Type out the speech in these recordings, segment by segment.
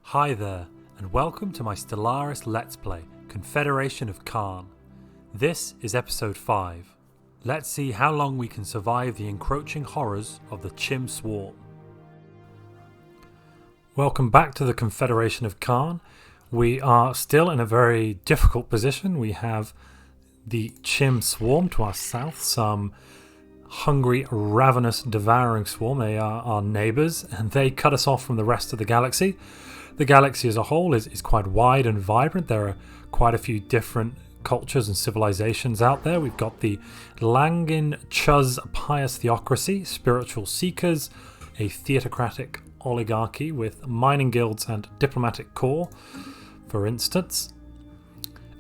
Hi there, and welcome to my Stellaris Let's Play, Confederation of Kaan. This is episode 5. Let's see how long we can survive the encroaching horrors of the Chimp swarm. Welcome back to the Confederation of Kaan. We are still in a very difficult position. We have the Chimp swarm to our south, some hungry, ravenous, devouring swarm. They are our neighbours, and they cut us off from the rest of the galaxy. The galaxy as a whole is quite wide and vibrant. There are quite a few different cultures and civilizations out there. We've got the Langin Chuz pious theocracy, spiritual seekers, a theocratic oligarchy with mining guilds and diplomatic corps, for instance.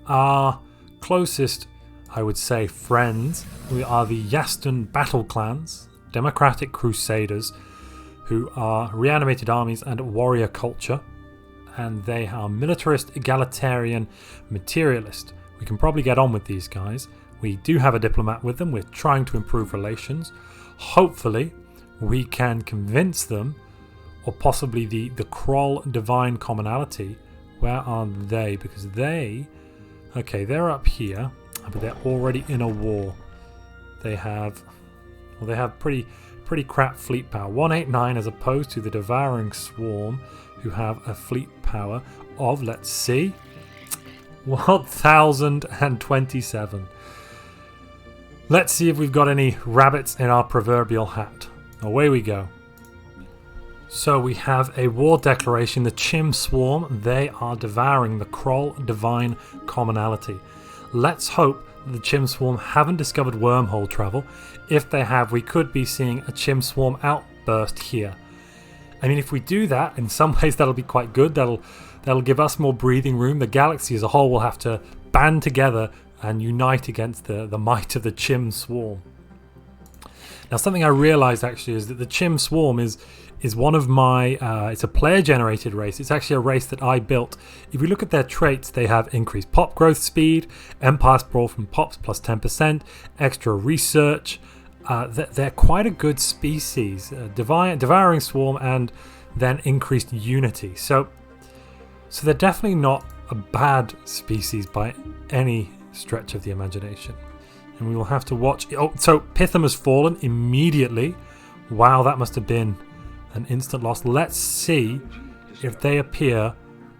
Our closest, I would say, friends, we are the Yaston battle clans, democratic crusaders, who are reanimated armies and warrior culture, and they are militarist, egalitarian, materialist. We can probably get on with these guys. We do have a diplomat with them. We're trying to improve relations. Hopefully, we can convince them, or possibly the Kroll divine commonality. Where are they? Because they're up here, but they're already in a war. They have pretty crap fleet power. 189 as opposed to the devouring swarm, who have a fleet power of, let's see, 1027. Let's see if we've got any rabbits in our proverbial hat. Away we go. So we have a war declaration. The Chimp swarm, they are devouring the Kroll divine commonality. Let's hope the Chimp swarm haven't discovered wormhole travel. If they have, we could be seeing a Chimp swarm outburst here. I mean, if we do that, in some ways that'll be quite good. That'll give us more breathing room. The galaxy as a whole will have to band together and unite against the might of the Chimp swarm. Now, something I realized actually is that the Chimp swarm is one of my, it's a player-generated race. It's actually a race that I built. If we look at their traits, they have increased pop growth speed, empire sprawl from pops plus 10%, extra research. They're quite a good species. Devouring swarm and then increased unity. So they're definitely not a bad species by any stretch of the imagination. And we will have to watch. Oh, so Pitham has fallen immediately. Wow, that must have been an instant loss. Let's see if they appear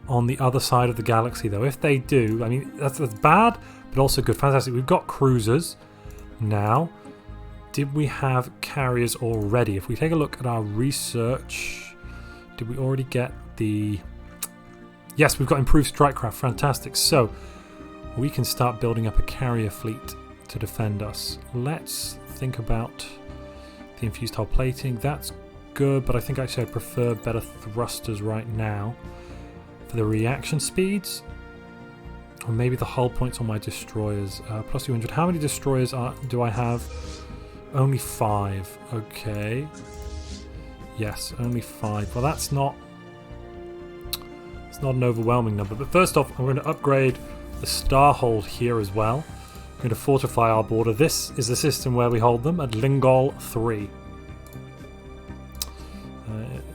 on the other side of the galaxy, though. If they do, I mean, that's bad, but also good. Fantastic. We've got cruisers now. Did we have carriers already? If we take a look at our research, did we already get the... Yes, we've got improved strike craft. Fantastic. So we can start building up a carrier fleet to defend us. Let's think about the infused hull plating. That's good, but I think actually I prefer better thrusters right now. For the reaction speeds, or maybe the hull points on my destroyers. Plus 200. How many destroyers do I have? Only 5. Okay. Yes, only 5. Well, it's not an overwhelming number. But first off, I'm going to upgrade the star hold here as well. I'm going to fortify our border. This is the system where we hold them at Lingol 3.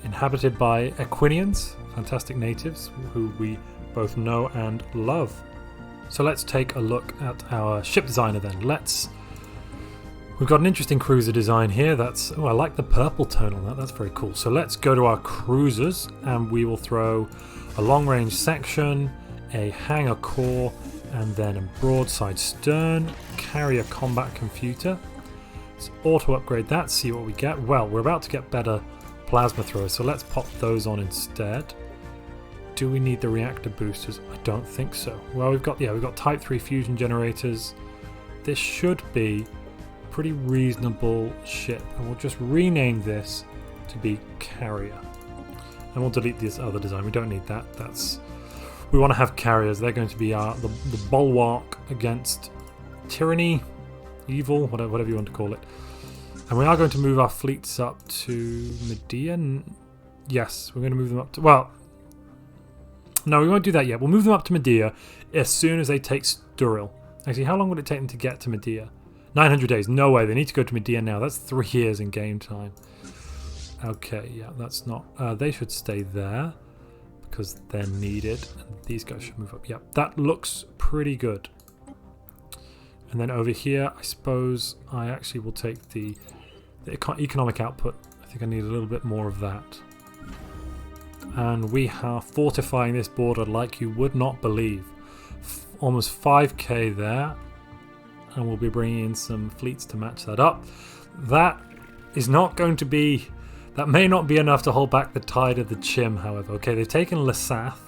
Inhabited by Equinians, fantastic natives who we both know and love. So let's take a look at our ship designer then. We've got an interesting cruiser design here. I like the purple tone on that. That's very cool. So let's go to our cruisers and we will throw a long-range section, a hangar core, and then a broadside stern, carrier combat computer. Let's auto-upgrade that, see what we get. Well, we're about to get better plasma throwers, so let's pop those on instead. Do we need the reactor boosters? I don't think so. Well, we've got Type 3 fusion generators. This should be pretty reasonable ship, and we'll just rename this to be carrier, and we'll delete this other design. We don't need that. We want to have carriers. They're going to be the bulwark against tyranny, evil, whatever you want to call it. And we are going to move our fleets up to Medea. Yes, we're going to move them up to... Well, no, we won't do that yet. We'll move them up to Medea as soon as they take Sturil. Actually, how long would it take them to get to Medea? 900 days. No way. They need to go to Medea now. That's 3 years in game time. Okay, yeah, that's not... they should stay there. because they're needed. And these guys should move up. Yep, that looks pretty good. And then over here, I suppose I actually will take the economic output. I think I need a little bit more of that. And we are fortifying this border like you would not believe. Almost 5k there. And we'll be bringing in some fleets to match that up. That is not going to be... That may not be enough to hold back the tide of the Chim, however. Okay, they've taken Lasath,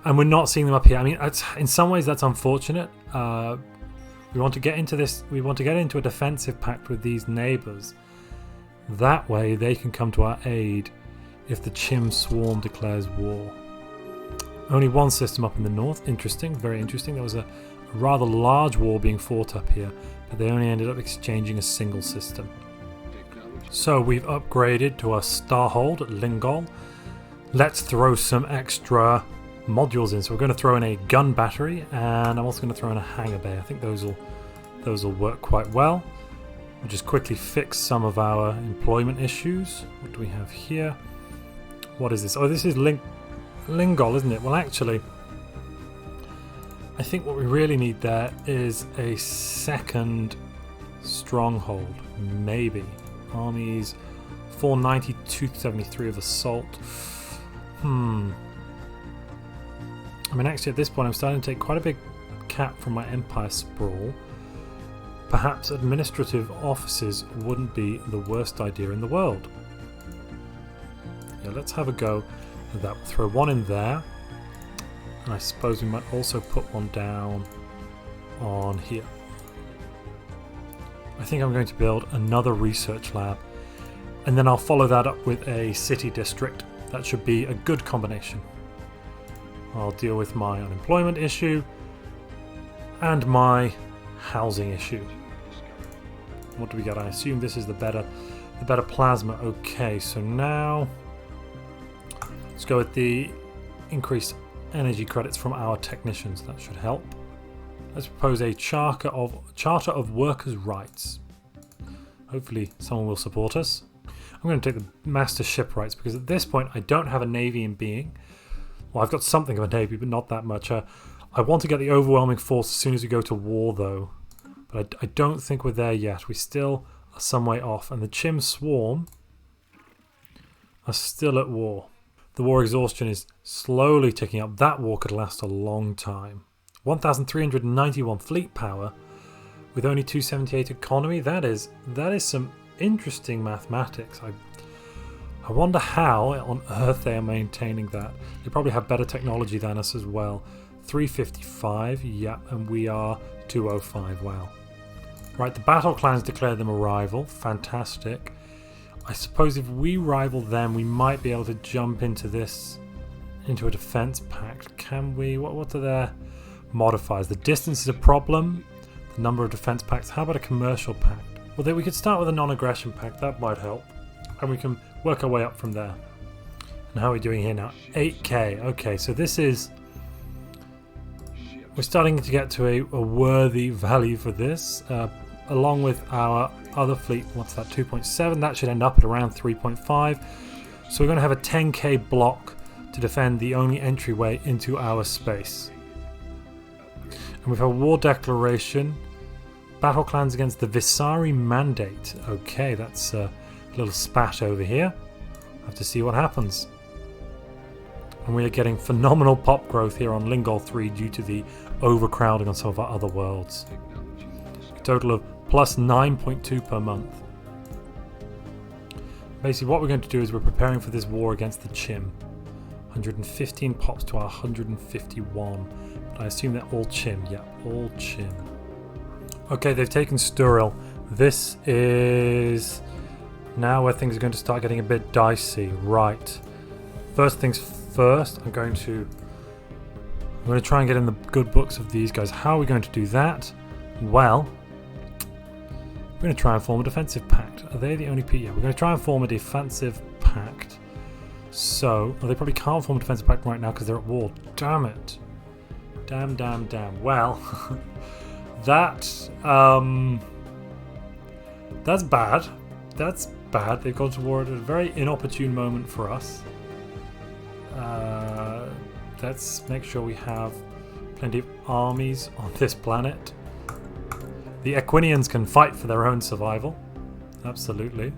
and we're not seeing them up here. I mean, in some ways that's unfortunate. We want to get into this. We want to get into a defensive pact with these neighbours. That way they can come to our aid if the Chim swarm declares war. Only one system up in the north. Interesting, very interesting. There was a rather large war being fought up here, but they only ended up exchanging a single system. So we've upgraded to a Starhold at Lingol. Let's throw some extra modules in. So we're going to throw in a gun battery, and I'm also going to throw in a hangar bay. I think those will work quite well. We'll just quickly fix some of our employment issues. What do we have here? What is this? Oh, this is Lingol, isn't it? Well, actually, I think what we really need there is a second stronghold, maybe. Armies 490, 273 of assault. I mean, actually at this point I'm starting to take quite a big cap from my empire sprawl. Perhaps administrative offices wouldn't be the worst idea in the world. Yeah, let's have a go at that. We'll throw one in there. And I suppose we might also put one down on here. I think I'm going to build another research lab, and then I'll follow that up with a city district. That should be a good combination. I'll deal with my unemployment issue and my housing issue. What do we got? I assume this is the better plasma. Okay, so now let's go with the increased energy credits from our technicians. That should help. Let's propose a charter of workers' rights. Hopefully someone will support us. I'm going to take the master shipwrights because at this point I don't have a navy in being. Well, I've got something of a navy, but not that much. I want to get the overwhelming force as soon as we go to war, though. But I don't think we're there yet. We still are some way off, and the Chim swarm are still at war. The war exhaustion is slowly ticking up. That war could last a long time. 1,391 fleet power with only 278 economy. That is some interesting mathematics. I wonder how on earth they are maintaining that. They probably have better technology than us as well. 355, yeah, and we are 205. Wow. Right, the battle clans declare them a rival. Fantastic. I suppose if we rival them, we might be able to jump into a defense pact. Can we? What are their modifiers? The distance is a problem. The number of defense pacts. How about a commercial pact? Well, we could start with a non-aggression pact. That might help. And we can work our way up from there. And how are we doing here now? 8k. Okay, so this is... We're starting to get to a worthy value for this. Along with our other fleet. What's that? 2.7. That should end up at around 3.5. So we're going to have a 10k block to defend the only entryway into our space. And we've a war declaration. Battle clans against the Visari Mandate. Okay, that's a little spat over here. Have to see what happens. And we are getting phenomenal pop growth here on Lingol 3 due to the overcrowding on some of our other worlds. A total of plus 9.2 per month. Basically what we're going to do is we're preparing for this war against the Chim. 115 pops to our 151. But I assume they're all Chim. Yeah, all Chim. Okay, they've taken Sturil. This is now where things are going to start getting a bit dicey. Right. First things first, I'm going to try and get in the good books of these guys. How are we going to do that? Well, we're going to try and form a defensive pact. Are they the only people? Yeah, we're going to try and form a defensive pact. So, they probably can't form a defensive pact right now because they're at war. Damn it. Damn. Well, that's bad. That's bad. They've gone to war at a very inopportune moment for us. let's make sure we have plenty of armies on this planet. The Equinians can fight for their own survival. Absolutely.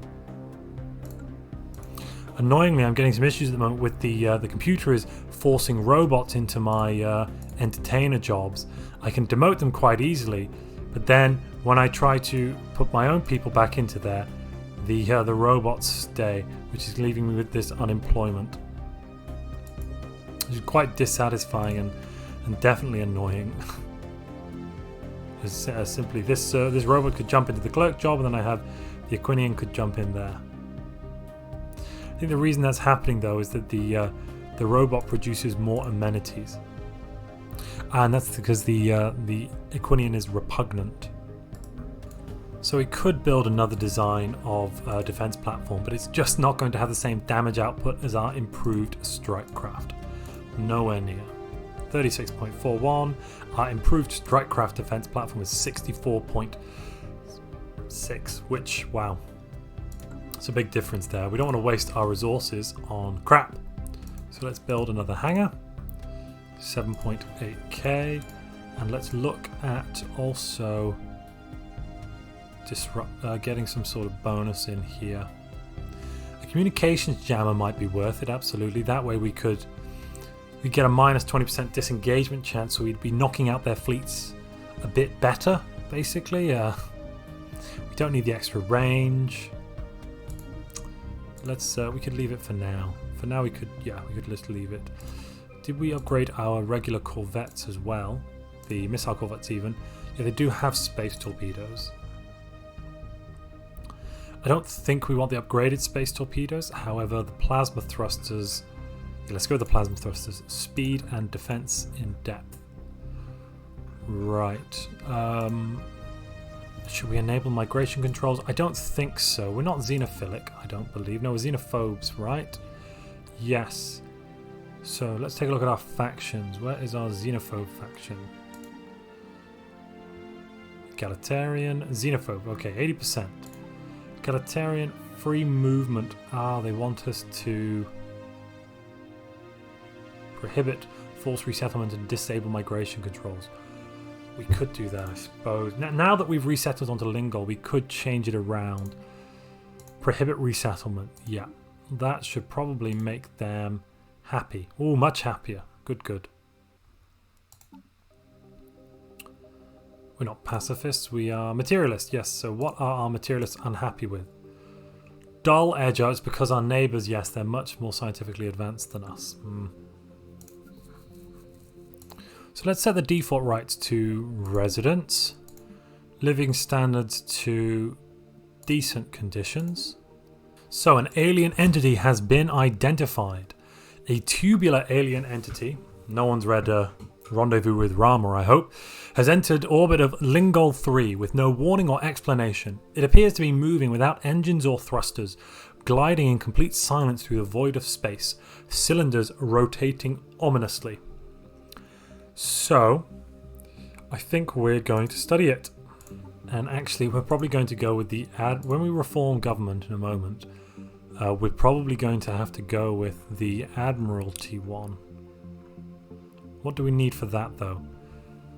Annoyingly, I'm getting some issues at the moment with the computer is forcing robots into my entertainer jobs. I can demote them quite easily, but then when I try to put my own people back into there, the robots stay, which is leaving me with this unemployment. Which is quite dissatisfying and definitely annoying. Simply this robot could jump into the clerk job, and then I have the Equinian could jump in there. I think the reason that's happening though is that the robot produces more amenities, and that's because the Equinian is repugnant. So we could build another design of a defense platform, but it's just not going to have the same damage output as our improved strike craft. Nowhere near. 36.41. Our improved strike craft defense platform is 64.6, which, wow, it's a big difference there. We don't want to waste our resources on crap. So let's build another hangar. 7.8k. And let's look at also getting some sort of bonus in here. A communications jammer might be worth it, absolutely. That way we get a minus 20% disengagement chance, so we'd be knocking out their fleets a bit better, basically. We don't need the extra range. We could leave it for now. For now we could just leave it. Did we upgrade our regular corvettes as well? The missile corvettes even. Yeah, they do have space torpedoes. I don't think we want the upgraded space torpedoes. However, the plasma thrusters... Yeah, let's go with the plasma thrusters. Speed and defense in depth. Right. Should we enable migration controls? I don't think so. We're not xenophilic, I don't believe. No, we're xenophobes, right? Yes. So let's take a look at our factions. Where is our xenophobe faction? Egalitarian, xenophobe. Okay, 80%. Egalitarian, free movement. They want us to prohibit forced resettlement and disable migration controls. We could do that, I suppose. Now that we've resettled onto Lingol, we could change it around. Prohibit resettlement. Yeah, that should probably make them happy. Oh, much happier. Good. We're not pacifists, we are materialists. Yes, so what are our materialists unhappy with? Dull edge. It's because our neighbours, yes, they're much more scientifically advanced than us. So let's set the default rights to residents, living standards to decent conditions. So an alien entity has been identified. A tubular alien entity, no one's read Rendezvous with Rama, I hope, has entered orbit of Lingol 3 with no warning or explanation. It appears to be moving without engines or thrusters, gliding in complete silence through the void of space, cylinders rotating ominously. So, I think we're going to study it. And actually, we're probably going to go with when we reform government in a moment, we're probably going to have to go with the Admiralty one. What do we need for that, though?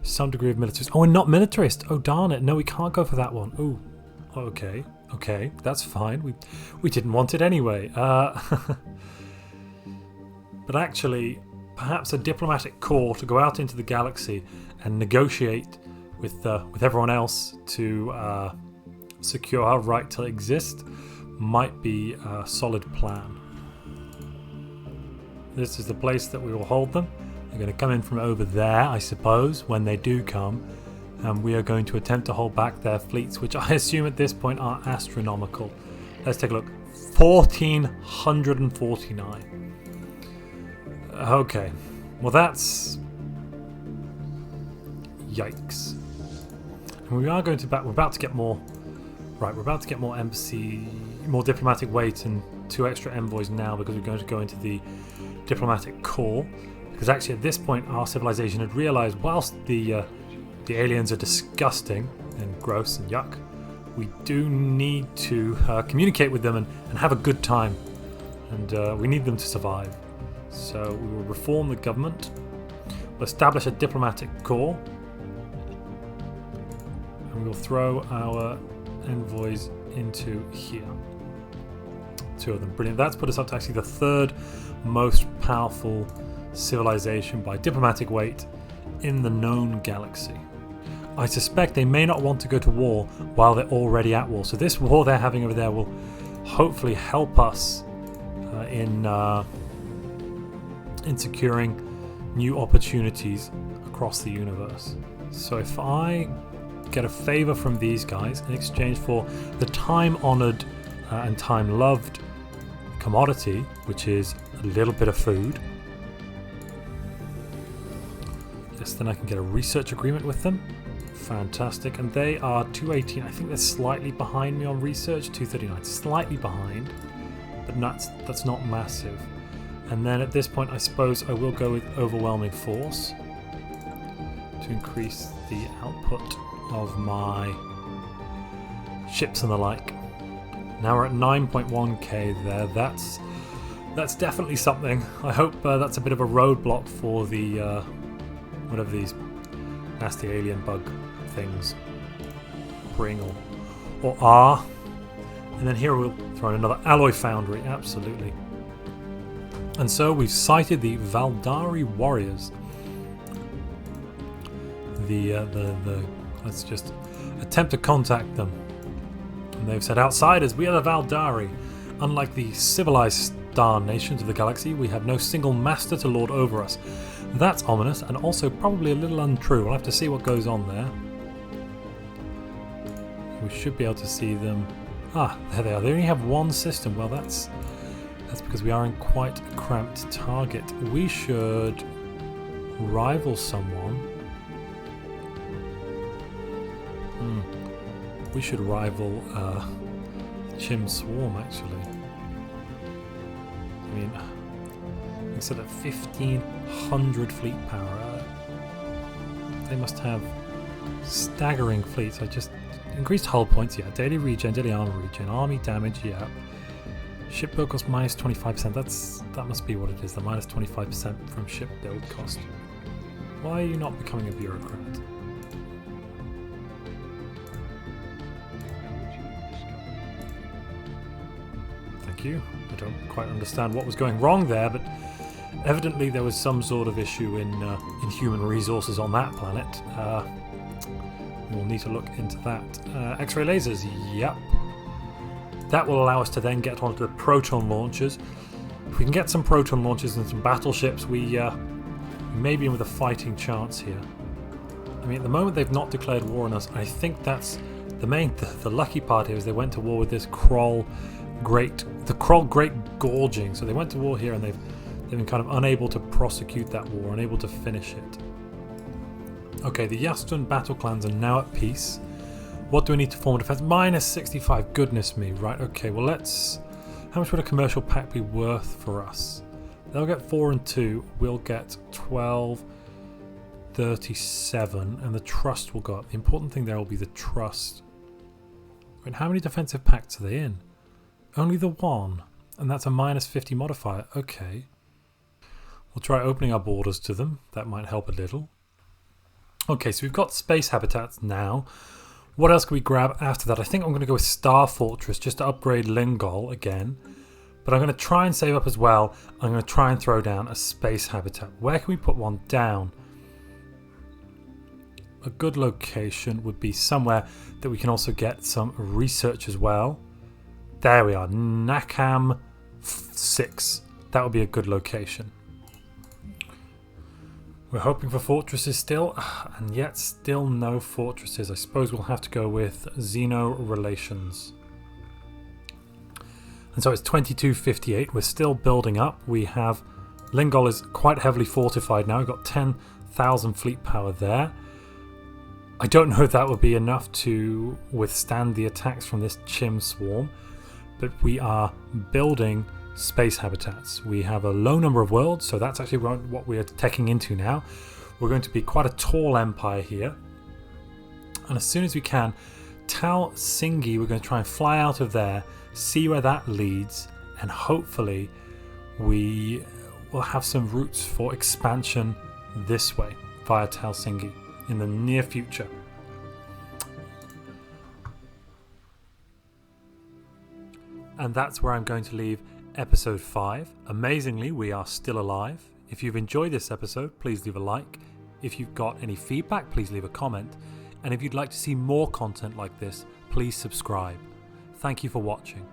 Some degree of militarist. Oh, we're not militarist. Oh, darn it. No, we can't go for that one. Oh, okay. Okay, that's fine. We didn't want it anyway. But actually, perhaps a diplomatic corps to go out into the galaxy and negotiate with everyone else to secure our right to exist might be a solid plan. This is the place that we will hold them. They're going to come in from over there, I suppose, when they do come, and we are going to attempt to hold back their fleets, which I assume at this point are astronomical. Let's take a look. 1,449. Okay, well that's yikes. And we're about to get more. Right, we're about to get more embassy, more diplomatic weight, and 2 extra envoys now because we're going to go into the diplomatic corps. Because actually, at this point, our civilization had realised, whilst the aliens are disgusting and gross and yuck, we do need to communicate with them and have a good time, and we need them to survive. So we will reform the government. We'll establish a diplomatic corps. And we'll throw our envoys into here. 2 of them. Brilliant. That's put us up to actually the 3rd most powerful civilization by diplomatic weight in the known galaxy. I suspect they may not want to go to war while they're already at war. So this war they're having over there will hopefully help us in securing new opportunities across the universe. So if I get a favor from these guys in exchange for the time-honored and time-loved commodity, which is a little bit of food, yes, then I can get a research agreement with them. Fantastic. And they are 218. I think they're slightly behind me on research. 239, slightly behind, but that's not massive. And then at this point I suppose I will go with overwhelming force to increase the output of my ships and the like. Now we're at 9.1k there. That's definitely something. I hope that's a bit of a roadblock for the whatever these nasty alien bug things bring or are. And then here we'll throw in another alloy foundry. Absolutely. And so we've sighted the Valdari warriors. Let's just attempt to contact them. And they've said, outsiders, we are the Valdari. Unlike the civilized star nations of the galaxy, we have no single master to lord over us. That's ominous and also probably a little untrue. We'll have to see what goes on there. We should be able to see them. Ah, there they are. They only have one system. Well, that's because we are in quite a cramped target. We should rival someone. We should rival Chimp Swarm, actually. I mean, instead of 1,500 fleet power, they must have staggering fleets. I just increased hull points, yeah. Daily regen, daily armor regen, army damage, yeah. Ship build cost minus 25%. That must be what it is. The minus 25% from ship build cost. Why are you not becoming a bureaucrat? Thank you. I don't quite understand what was going wrong there, but evidently there was some sort of issue in human resources on that planet. We'll need to look into that. X-ray lasers, yep. That will allow us to then get onto the proton launchers. If we can get some proton launchers and some battleships, we may be in with a fighting chance here. I mean, at the moment they've not declared war on us. I think that's the lucky part here is they went to war with this Kroll Great Gorging. So they went to war here and they've been kind of unable to prosecute that war, unable to finish it. Okay, the Yastun battle clans are now at peace. What do we need to form a defense? Minus 65, goodness me. Right, okay, well how much would a commercial pact be worth for us? They'll get 4 and 2, we'll get 12, 37, and the trust will go up. The important thing there will be the trust. And how many defensive pacts are they in? Only the one, and that's a minus 50 modifier. Okay. We'll try opening our borders to them. That might help a little. Okay, so we've got space habitats now. What else can we grab after that? I think I'm going to go with Star Fortress just to upgrade Lingol again. But I'm going to try and save up as well. I'm going to try and throw down a space habitat. Where can we put one down? A good location would be somewhere that we can also get some research as well. There we are, Nakam 6. That would be a good location. We're hoping for fortresses still, and yet still no fortresses. I suppose we'll have to go with Xeno relations. And so it's 2258. We're still building up. We have Lingol is quite heavily fortified now. We've got 10,000 fleet power there. I don't know if that would be enough to withstand the attacks from this Chimp swarm, but we are building space habitats. We have a low number of worlds, so that's actually what we are teching into now. We're going to be quite a tall empire here, and as soon as we can, Tal Singi, we're going to try and fly out of there, see where that leads, and hopefully we will have some routes for expansion this way via Helsinki in the near future. And that's where I'm going to leave episode 5. Amazingly, we are still alive. If you've enjoyed this episode, please leave a like. If you've got any feedback, please leave a comment. And if you'd like to see more content like this, please subscribe. Thank you for watching.